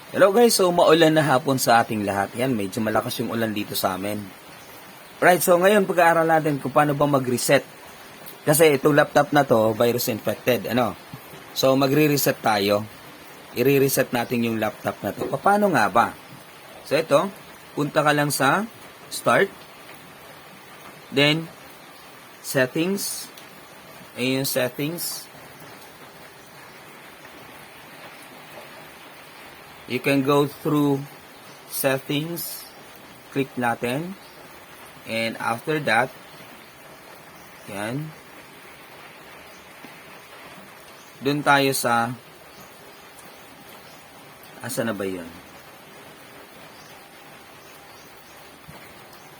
Hello guys, so maulan na hapon sa ating lahat. Yan, medyo malakas yung ulan dito sa amin. Right, so ngayon pag-aaral natin kung paano ba mag-reset. Kasi itong laptop na to, virus infected. So magre-reset tayo. I-reset natin yung laptop na to. Paano nga ba? So ito, punta ka lang sa Start. Then, Settings. Ayun yung Settings. You can go through settings, click natin, and after that, yan, dun tayo sa, asa na ba yun?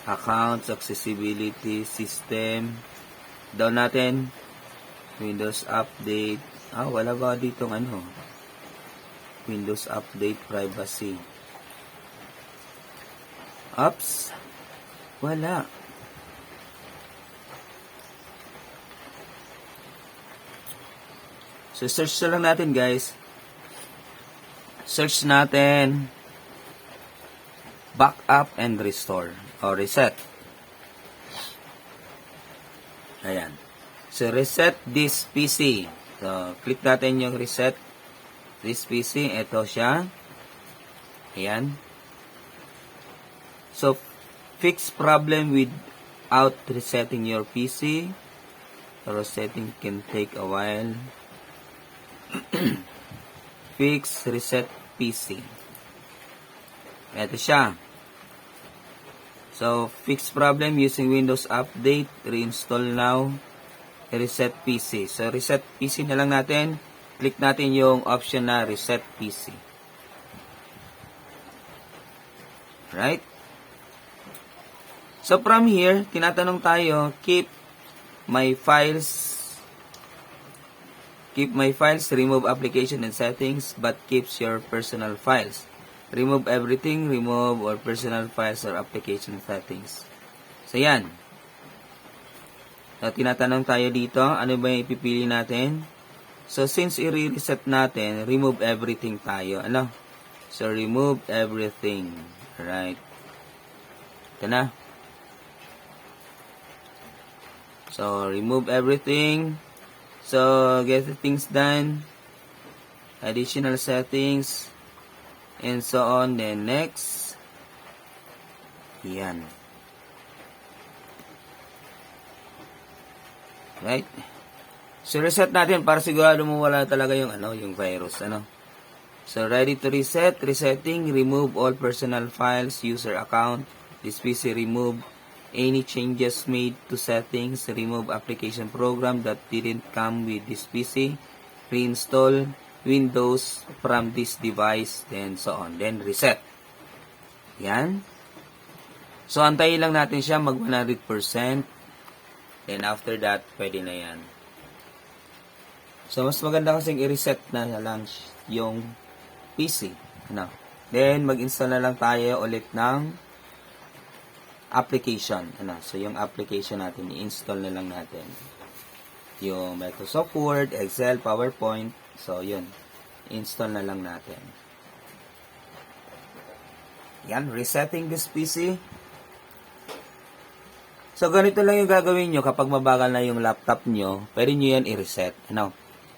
Accounts, accessibility, system, down natin, Windows Update, wala ba ditong Windows Update Privacy. Apps? Wala. So, search na lang natin, guys. Search natin Backup and Restore or Reset. Ayan. So, reset this PC. So, click natin yung reset this PC, ito siya. Ayan. So, fix problem without resetting your PC. Resetting can take a while. Fix reset PC. Ito siya. So, fix problem using Windows Update. Reinstall now. Reset PC. So, reset PC na lang natin. Click natin yung option na Reset PC. Right? So, from here, tinatanong tayo, keep my files, remove application and settings, but keeps your personal files. Remove everything, remove all personal files or application settings. So, yan. So, tinatanong tayo dito, ano ba yung ipipili natin? So, since i-reset natin, remove everything tayo. So, remove everything. Right. Ito na. So, remove everything. So, get the things done. Additional settings. And so on. Then, next. Yan. Right. So, reset natin para sigurado mo wala talaga yung virus, So, ready to reset. Resetting. Remove all personal files, user account. This PC remove any changes made to settings. Remove application program that didn't come with this PC. Reinstall Windows from this device. Then, so on. Then, reset. Yan. So, antayin lang natin siya mag 100%. Then, after that, pwede na yan. So, mas maganda kasing i-reset na lang yung PC. Then, mag-install na lang tayo ulit ng application. So, yung application natin, i-install na lang natin. Yung Microsoft Word, Excel, PowerPoint. So, yun. Install na lang natin. Yan, resetting this PC. So, ganito lang yung gagawin nyo kapag mabagal na yung laptop nyo. Pwede nyo yan i-reset.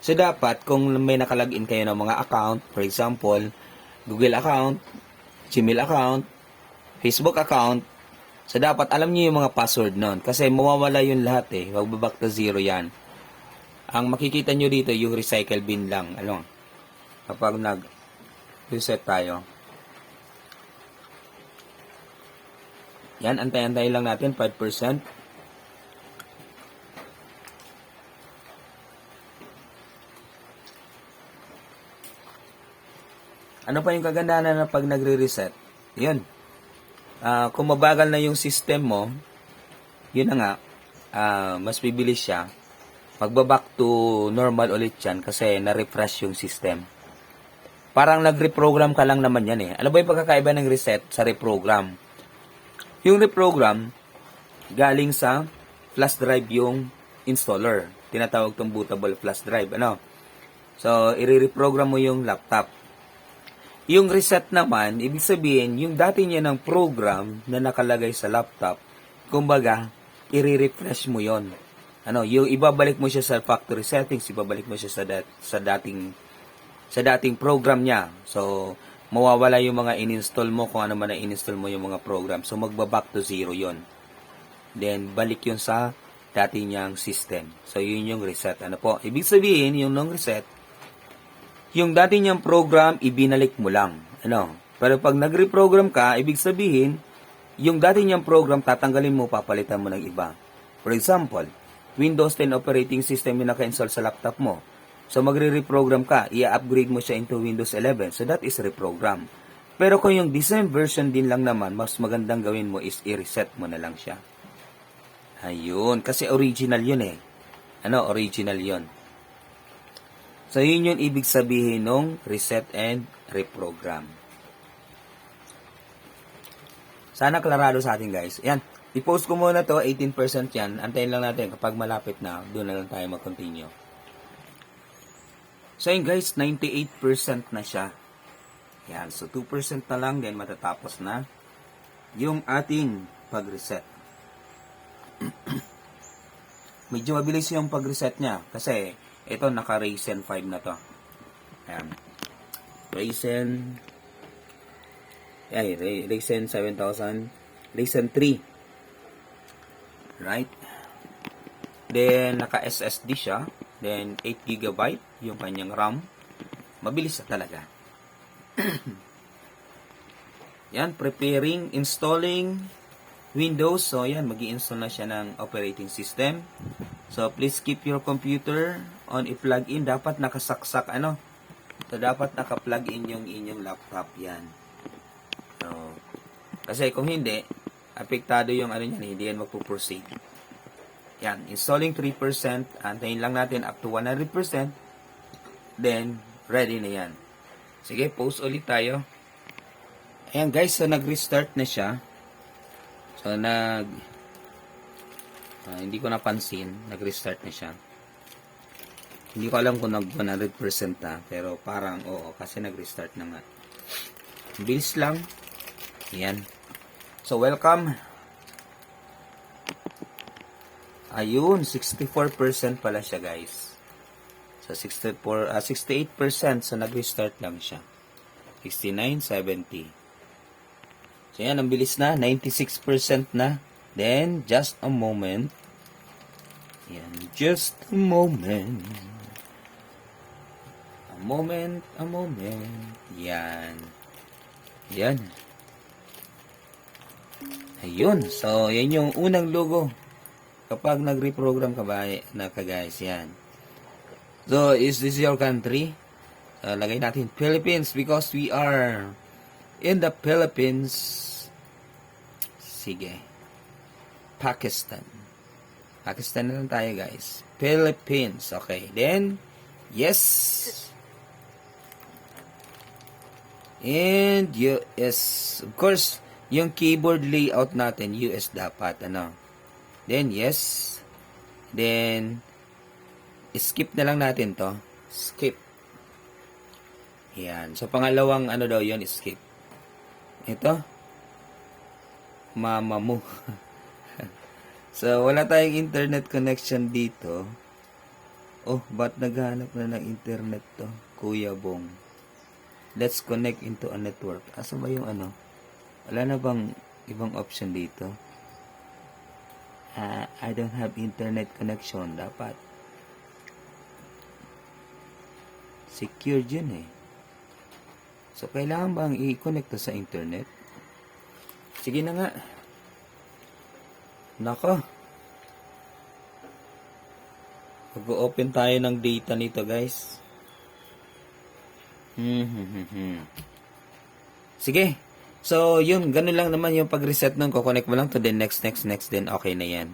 So, dapat, kung may nakalagin kayo ng mga account, for example, Google account, Gmail account, Facebook account, so, dapat alam niyo yung mga password nun. Kasi, mawawala yung lahat Magbaback to zero yan. Ang makikita nyo dito, yung recycle bin lang. Kapag nag-reset tayo. Yan, antay-antay lang natin, 5%. Ano pa yung kagandahan na pag nagre-reset? Yun. Kung mabagal na yung system mo, yun na nga, mas bibilis siya. Magbaback to normal ulit yan kasi na-refresh yung system. Parang nag-reprogram ka lang naman yan Ano ba yung pagkakaiba ng reset sa reprogram? Yung reprogram, galing sa flash drive yung installer. Tinatawag tong bootable flash drive. So, i-reprogram mo yung laptop. Yung reset naman, ibig sabihin, yung dati niya ng program na nakalagay sa laptop, kumbaga, i-refresh mo yon. Ano, yung ibabalik mo siya sa factory settings, ibabalik mo siya sa dating program niya. So, mawawala yung mga in-install mo kung ano man na in-install mo yung mga program. So, magba-back to zero yon. Then, balik yun sa dati niyang system. So, yun yung reset. Ano po? Ibig sabihin, yung nung reset, yung dati niyang program, ibinalik mo lang. Ano? Pero pag nag-reprogram ka, ibig sabihin, yung dati niyang program, tatanggalin mo, papalitan mo ng iba. For example, Windows 10 operating system yung naka-install sa laptop mo. So, magre-reprogram ka, i-upgrade mo siya into Windows 11. So, that is reprogram. Pero kung yung design version din lang naman, mas magandang gawin mo is i-reset mo na lang siya. Ayun, kasi original yun eh. Ano, original yun. So, yun yung ibig sabihin ng reset and reprogram. Sana klarado sa atin guys. Yan, i-post ko muna to, 18% yan. Antayin lang natin kapag malapit na, doon na lang tayo mag-continue. So yun guys, 98% na siya. Yan, so 2% na lang, then matatapos na yung ating pag-reset. Medyo mabilis yung pag-reset niya kasi ito naka Ryzen 5 na to. Ayan. Ryzen 7000, Ryzen 3. Right? Then naka SSD siya, then 8 GB yung kanyang RAM. Mabilis na talaga. Yan, preparing, installing Windows. So yan, magi-install na siya ng operating system. So please keep your computer on i-plug in. Dapat nakasaksak ano. So dapat naka-plug in yung inyong laptop yan. So kasi kung hindi, apektado yung ano niyan, hindi yan magpo-proceed. Yan, installing 3%, antayin lang natin up to 100%. Then ready na yan. Sige, post ulit tayo. Ayan guys, so nag-restart na siya. So hindi ko napansin, nag-restart na siya. Hindi ko alam kung nag 100% na, pero parang oo, kasi nag-restart na nga. Bilis lang. Ayan. So welcome. Ayun, 64% pala siya guys. So 68%, so nag-restart lang siya. 69, 70. So yan, ang bilis na, 96% na. Then, just a moment. Yan, just a moment. A moment. Yan. Yan. Ayun, so yan yung unang logo. Kapag nag-reprogram ka ba, guys, yan. So, is this your country? Lagay natin Philippines because we are in the Philippines. Sige. Pakistan. Pakistan na lang tayo, guys. Philippines. Okay. Then, yes. And US. Of course, yung keyboard layout natin, US dapat. Ano? Then, yes. Then, skip na lang natin to. Skip. Yan. So, pangalawang ano daw yun, skip. Ito. Mama mo. So, wala tayong internet connection dito. Oh, ba't naghanap na ng internet to? Kuya Bong. Let's connect into a network. Asa ba yung ano? Wala na bang ibang option dito? I don't have internet connection. Dapat. Secured yun eh. So, kailangan bang i-connect to sa internet? Sige na nga. Nako. Mag-open tayo ng data nito, guys. Sige. So, yun. Ganun lang naman yung pag-reset nun. Kukonect mo lang to the next, then okay na yan.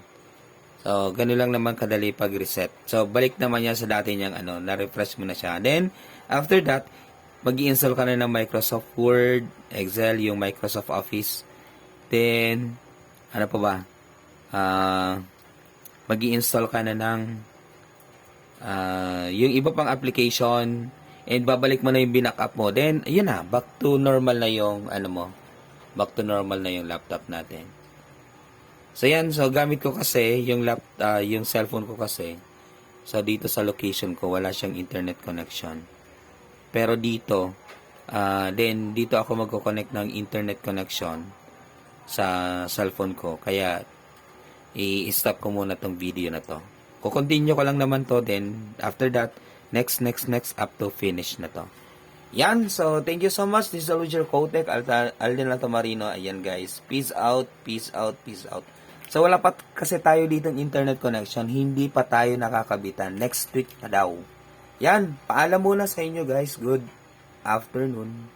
So, ganun lang naman kadali pag-reset. So, balik naman yan sa dati niyang ano, na-refresh mo na siya. Then, after that, mag-i-install ka na ng Microsoft Word, Excel, yung Microsoft Office. Then, ano pa ba? Mag-i-install ka na ng yung iba pang application, and babalik mo na yung binack-up mo, then, yun na, back to normal na yung, back to normal na yung laptop natin. So, yan, so, gamit ko kasi, yung cellphone ko kasi, so, dito sa location ko, wala siyang internet connection. Pero dito, then, dito ako magko-connect ng internet connection sa cellphone ko, kaya, i-stop ko muna tong video na to. Kukontinue ko lang naman to, then, after that, next, up to finish na to. Yan, so, thank you so much. This is Alujer Kotek, Alden Marino. Ayan, guys. Peace out. So, wala pa kasi tayo dito ng internet connection. Hindi pa tayo nakakabitan. Next week pa daw. Yan, paalam muna sa inyo, guys. Good afternoon.